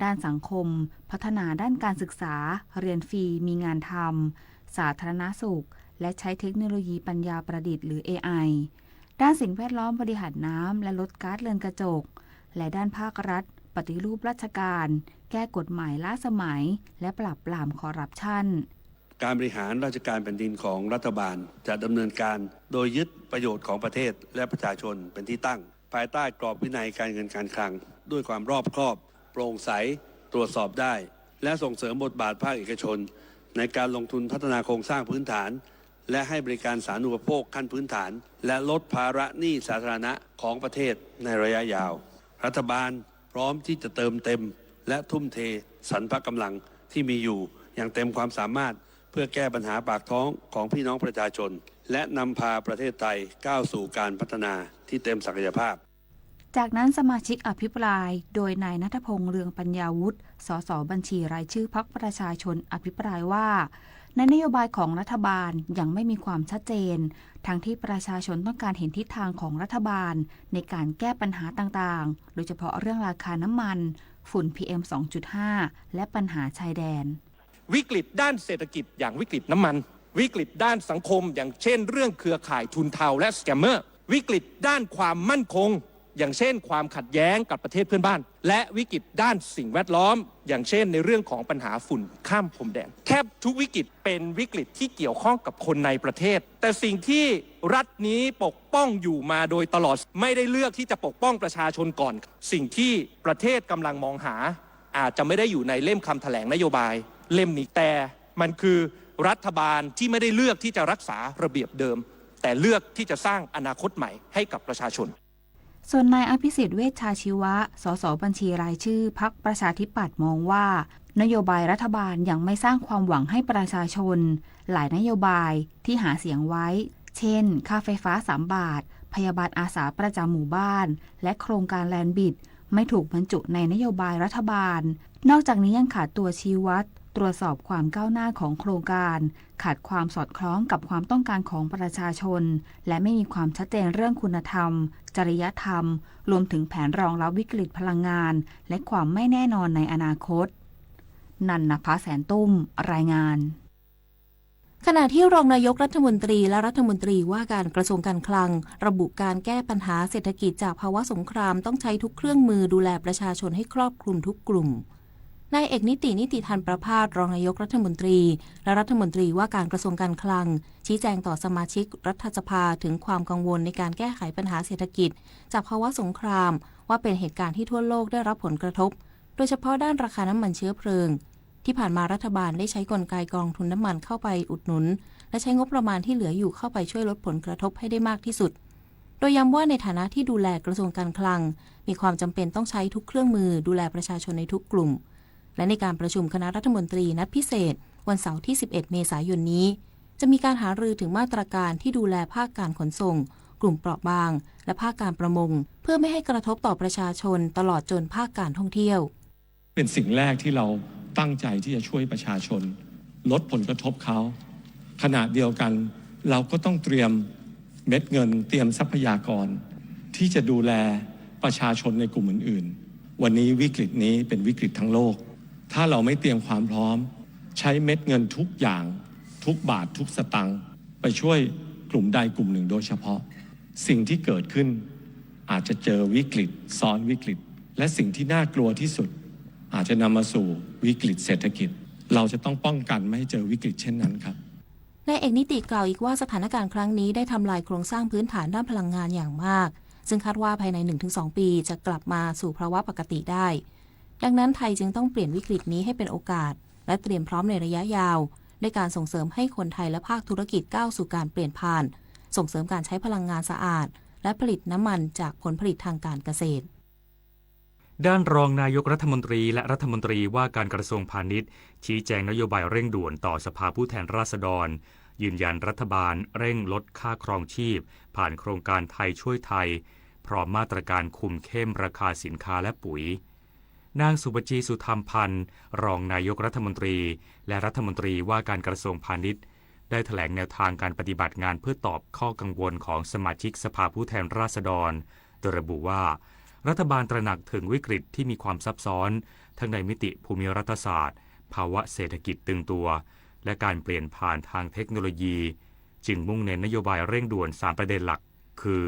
ด้านสังคมพัฒนาด้านการศึกษาเรียนฟรีมีงานทำสาธารณสุขและใช้เทคโนโลยีปัญญาประดิษฐ์หรือ AI ด้านสิ่งแวดล้อมบริหารน้ำและลดก๊าซเรือนกระจกและด้านภาครัฐปฏิรูปราชการแก้กฎหมายล้าสมัยและปราบปรามคอร์รัปชันการบริหารราชการแผ่นดินของรัฐบาลจะดำเนินการโดยยึดประโยชน์ของประเทศและประชาชนเป็นที่ตั้งภายใต้กรอบวินัยการเงินการคลังด้วยความรอบคอบโปร่งใสตรวจสอบได้และส่งเสริมบทบาทภาคเอกชนในการลงทุนพัฒนาโครงสร้างพื้นฐานและให้บริการสาธารณูปโภคขั้นพื้นฐานและลดภาระหนี้สาธารณะของประเทศในระยะยาวรัฐบาลพร้อมที่จะเติมเต็มและทุ่มเทสรรพกำลังที่มีอยู่อย่างเต็มความสามารถเพื่อแก้ปัญหาปากท้องของพี่น้องประชาชนและนำพาประเทศไทยก้าวสู่การพัฒนาที่เต็มศักยภาพจากนั้นสมาชิกอภิปรายโดยนายณัฐพงษ์เรืองปัญญาวุฒิสสบัญชีรายชื่อพรรคประชาชนอภิปรายว่าในนโยบายของรัฐบาลยังไม่มีความชัดเจนทั้งที่ประชาชนต้องการเห็นทิศทางของรัฐบาลในการแก้ปัญหาต่างๆโดยเฉพาะเรื่องราคาน้ำมันฝุ่น PM 2.5 และปัญหาชายแดนวิกฤตด้านเศรษฐกิจอย่างวิกฤตน้ำมันวิกฤตด้านสังคมอย่างเช่นเรื่องเครือข่ายทุนเทาและสแกมเมอร์วิกฤตด้านความมั่นคงอย่างเช่นความขัดแย้งกับประเทศเพื่อนบ้านและวิกฤตด้านสิ่งแวดล้อมอย่างเช่นในเรื่องของปัญหาฝุ่นข้ามพรมแดนแทบทุกวิกฤตเป็นวิกฤตที่เกี่ยวข้องกับคนในประเทศแต่สิ่งที่รัฐนี้ปกป้องอยู่มาโดยตลอดไม่ได้เลือกที่จะปกป้องประชาชนก่อนสิ่งที่ประเทศกำลังมองหาอาจจะไม่ได้อยู่ในเล่มคำแถลงนโยบายเล่มนี้แต่มันคือรัฐบาลที่ไม่ได้เลือกที่จะรักษาระเบียบเดิมแต่เลือกที่จะสร้างอนาคตใหม่ให้กับประชาชนส่วนนายอภิสิทธิ์เวชชาชีวะสสบัญชีรายชื่อพรรคประชาธิปัตย์มองว่านโยบายรัฐบาลยังไม่สร้างความหวังให้ประชาชนหลายนโยบายที่หาเสียงไว้เช่นค่าไฟฟ้า3 บาทพยาบาลอาสาประจำหมู่บ้านและโครงการแลนด์บิดไม่ถูกบรรจุในนโยบายรัฐบาลนอกจากนี้ยังขาดตัวชี้วัดตรวจสอบความก้าวหน้าของโครงการขาดความสอดคล้องกับความต้องการของประชาชนและไม่มีความชัดเจนเรื่องคุณธรรมจริยธรรมรวมถึงแผนรองรับวิกฤตพลังงานและความไม่แน่นอนในอนาคตนันนภาแสนตุ้มรายงานขณะที่รองนายกรัฐมนตรีและรัฐมนตรีว่าการกระทรวงการคลังระบุการแก้ปัญหาเศรษฐกิจจากภาวะสงครามต้องใช้ทุกเครื่องมือดูแลประชาชนให้ครอบคลุมทุกกลุ่ม นายเอกนิติธันประภาสรองนายกรัฐมนตรีและรัฐมนตรีว่าการกระทรวงการคลังชี้แจงต่อสมาชิกรัฐสภาถึงความกังวลในการแก้ไขปัญหาเศรษฐกิจจากภาวะสงครามว่าเป็นเหตุการณ์ที่ทั่วโลกได้รับผลกระทบโดยเฉพาะด้านราคาน้ำมันเชื้อเพลิงที่ผ่านมารัฐบาลได้ใช้กลไกกองทุนน้ำมันเข้าไปอุดหนุนและใช้งบประมาณที่เหลืออยู่เข้าไปช่วยลดผลกระทบให้ได้มากที่สุดโดยย้ำว่าในฐานะที่ดูแลกระทรวงการคลังมีความจำเป็นต้องใช้ทุกเครื่องมือดูแลประชาชนในทุกกลุ่มและในการประชุมคณะรัฐมนตรีนัดพิเศษวันเสาร์ที่ 11 เมษายนนี้จะมีการหารือถึงมาตรการที่ดูแลภาคการขนส่งกลุ่มเปราะบางและภาคการประมงเพื่อไม่ให้กระทบต่อประชาชนตลอดจนภาคการท่องเที่ยวเป็นสิ่งแรกที่เราตั้งใจที่จะช่วยประชาชนลดผลกระทบเขาขณะเดียวกันเราก็ต้องเตรียมเม็ดเงินเตรียมทรัพยากรที่จะดูแลประชาชนในกลุ่มอื่นๆวันนี้วิกฤตนี้เป็นวิกฤตทั้งโลกถ้าเราไม่เตรียมความพร้อมใช้เม็ดเงินทุกอย่างทุกบาททุกสตังค์ไปช่วยกลุ่มใดกลุ่มหนึ่งโดยเฉพาะสิ่งที่เกิดขึ้นอาจจะเจอวิกฤตซ้อนวิกฤตและสิ่งที่น่ากลัวที่สุดอาจจะนำมาสู่วิกฤตเศรษฐกิจเราจะต้องป้องกันไม่ให้เจอวิกฤตเช่นนั้นครับนายเอกนิติกล่าวอีกว่าสถานการณ์ครั้งนี้ได้ทำลายโครงสร้างพื้นฐานด้านพลังงานอย่างมากซึ่งคาดว่าภายใน 1-2 ปีจะกลับมาสู่ภาวะปกติได้ดังนั้นไทยจึงต้องเปลี่ยนวิกฤตนี้ให้เป็นโอกาสและเตรียมพร้อมในระยะยาวด้วยการส่งเสริมให้คนไทยและภาคธุรกิจก้าวสู่การเปลี่ยนผ่านส่งเสริมการใช้พลังงานสะอาดและผลิตน้ำมันจากผลผลิตทางการเกษตรด้านรองนายกรัฐมนตรีและรัฐมนตรีว่าการกระทรวงพาณิชย์ชี้แจงนโยบายเร่งด่วนต่อสภาผู้แทนราษฎรยืนยันรัฐบาลเร่งลดค่าครองชีพผ่านโครงการไทยช่วยไทยพร้อมมาตรการคุมเข้มราคาสินค้าและปุ๋ยนางสุปจีสุธรรมพันธ์รองนายกรัฐมนตรีและรัฐมนตรีว่าการกระทรวงพาณิชย์ได้แถลงแนวทางการปฏิบัติงานเพื่อตอบข้อกังวลของสมาชิกสภาผู้แทนราษฎรโดยระบุว่ารัฐบาลตระหนักถึงวิกฤตที่มีความซับซ้อนทั้งในมิติภูมิรัฐศาสตร์ภาวะเศรษฐกิจตึงตัวและการเปลี่ยนผ่านทางเทคโนโลยีจึงมุ่งเน้นนโยบายเร่งด่วน3ประเด็นหลักคือ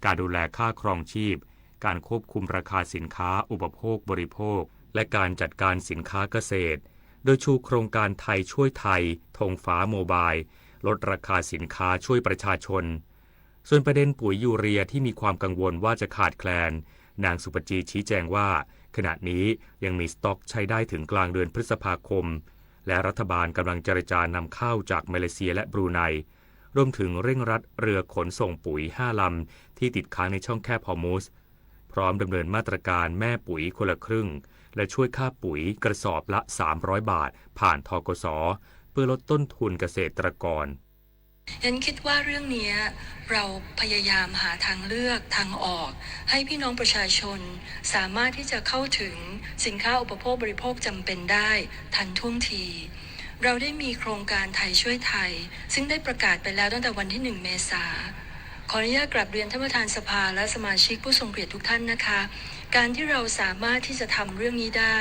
การดูแลค่าครองชีพการควบคุมราคาสินค้าอุปโภคบริโภคและการจัดการสินค้าเกษตรโดยชูโครงการไทยช่วยไทยธงฟ้าโมบายลดราคาสินค้าช่วยประชาชนส่วนประเด็นปุ๋ยยูเรียที่มีความกังวลว่าจะขาดแคลนนางสุปจีชี้แจงว่าขณะนี้ยังมีสต็อกใช้ได้ถึงกลางเดือนพฤษภาคมและรัฐบาลกำลังเจรจานำเข้าจากมาเลเซียและบรูไนรวมถึงเร่งรัดเรือขนส่งปุ๋ย5ลำที่ติดค้างในช่องแคบฮอร์มุซพร้อมดำเนินมาตรการแม่ปุ๋ยคนละครึ่งและช่วยค่าปุ๋ยกระสอบละ300 บาทผ่านธกส.เพื่อลดต้นทุนเกษตรกรฉันคิดว่าเรื่องนี้เราพยายามหาทางเลือกทางออกให้พี่น้องประชาชนสามารถที่จะเข้าถึงสินค้าอุปโภคบริโภคจำเป็นได้ทันท่วงทีเราได้มีโครงการไทยช่วยไทยซึ่งได้ประกาศไปแล้วตั้งแต่วันที่1 เมษายนขออนุญาตกราบเรียนท่านประธานสภาและสมาชิกผู้ทรงเกียรติทุกท่านนะคะการที่เราสามารถที่จะทำเรื่องนี้ได้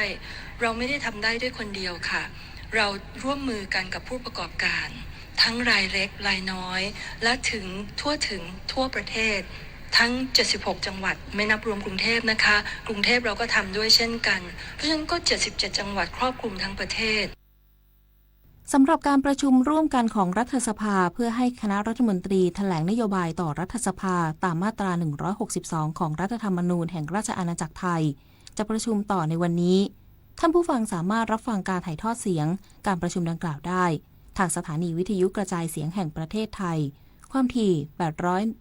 เราไม่ได้ทำได้ด้วยคนเดียวค่ะเราร่วมมือกันกับผู้ประกอบการทั้งรายเล็กรายน้อยและถึงทั่วประเทศทั้ง76จังหวัดไม่นับรวมกรุงเทพนะคะกรุงเทพเราก็ทำด้วยเช่นกันเพราะฉะนั้นก็77จังหวัดครอบคลุมทั้งประเทศสำหรับการประชุมร่วมกันของรัฐสภาเพื่อให้คณะรัฐมนตรีแถลงนโยบายต่อรัฐสภาตามมาตรา 162 ของรัฐธรรมนูญแห่งราชอาณาจักรไทยจะประชุมต่อในวันนี้ท่านผู้ฟังสามารถรับฟังการถ่ายทอดเสียงการประชุมดังกล่าวได้ทางสถานีวิทยุกระจายเสียงแห่งประเทศไทยความถี่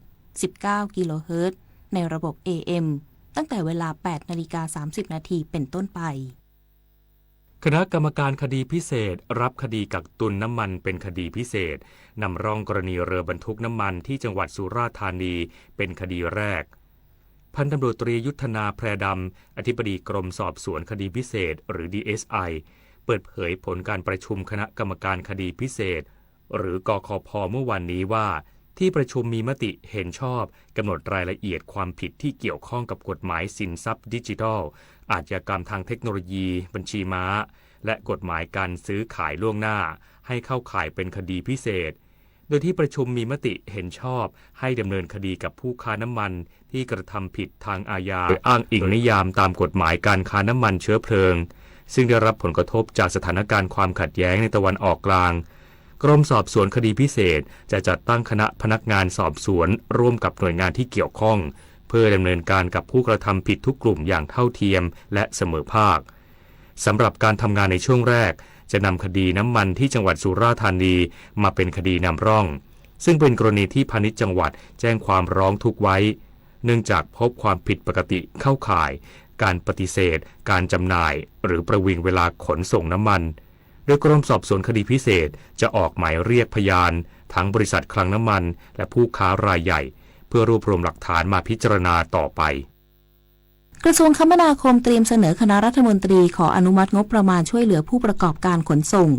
819กิโลเฮิรตซ์ในระบบ AM ตั้งแต่เวลา 8:30 นาทีเป็นต้นไปคณะกรรมการคดีพิเศษรับคดีกักตุนน้ำมันเป็นคดีพิเศษนำร่องกรณีเรือบรรทุกน้ำมันที่จังหวัดสุราษฎร์ธานีเป็นคดีแรกพันตำรวจตรียุทธนาแพรดำอธิบดีกรมสอบสวนคดีพิเศษหรือ DSI เปิดเผยผลการประชุมคณะกรรมการคดีพิเศษหรือกคพ.เมื่อวันนี้ว่าที่ประชุมมีมติเห็นชอบกำหนดรายละเอียดความผิดที่เกี่ยวข้องกับกฎหมายสินทรัพย์ดิจิทัลอาชญากรรมทางเทคโนโลยีบัญชีม้าและกฎหมายการซื้อขายล่วงหน้าให้เข้าข่ายเป็นคดีพิเศษโดยที่ประชุมมีมติเห็นชอบให้ดำเนินคดีกับผู้ค้าน้ำมันที่กระทำผิดทางอาญาโดยอ้างอิงนิยามตามกฎหมายการค้าน้ำมันเชื้อเพลิง ซึ่งได้รับผลกระทบจากสถานการณ์ความขัดแย้งในตะวันออกกลางกรมสอบสวนคดีพิเศษจะจัดตั้งคณะพนักงานสอบสวนร่วมกับหน่วยงานที่เกี่ยวข้องเพื่อดำเนินการกับผู้กระทำผิดทุกกลุ่มอย่างเท่าเทียมและเสมอภาคสำหรับการทำงานในช่วงแรกจะนำคดีน้ำมันที่จังหวัดสุราษฎร์ธานีมาเป็นคดีนำร่องซึ่งเป็นกรณีที่พาณิชย์จังหวัดแจ้งความร้องทุกข์ไว้เนื่องจากพบความผิดปกติเข้าข่ายการปฏิเสธการจำหน่ายหรือประวิงเวลาขนส่งน้ำมันโดยกรมสอบสวนคดีพิเศษจะออกหมายเรียกพยานทั้งบริษัทคลังน้ำมันและผู้ค้ารายใหญ่เพื่อรวบรวมหลักฐานมาพิจารณาต่อไปกระทรวงคมนาคมเตรียมเสนอคณะรัฐมนตรีขออนุมัติงบประมาณช่วยเหลือผู้ประกอบการขนส่ง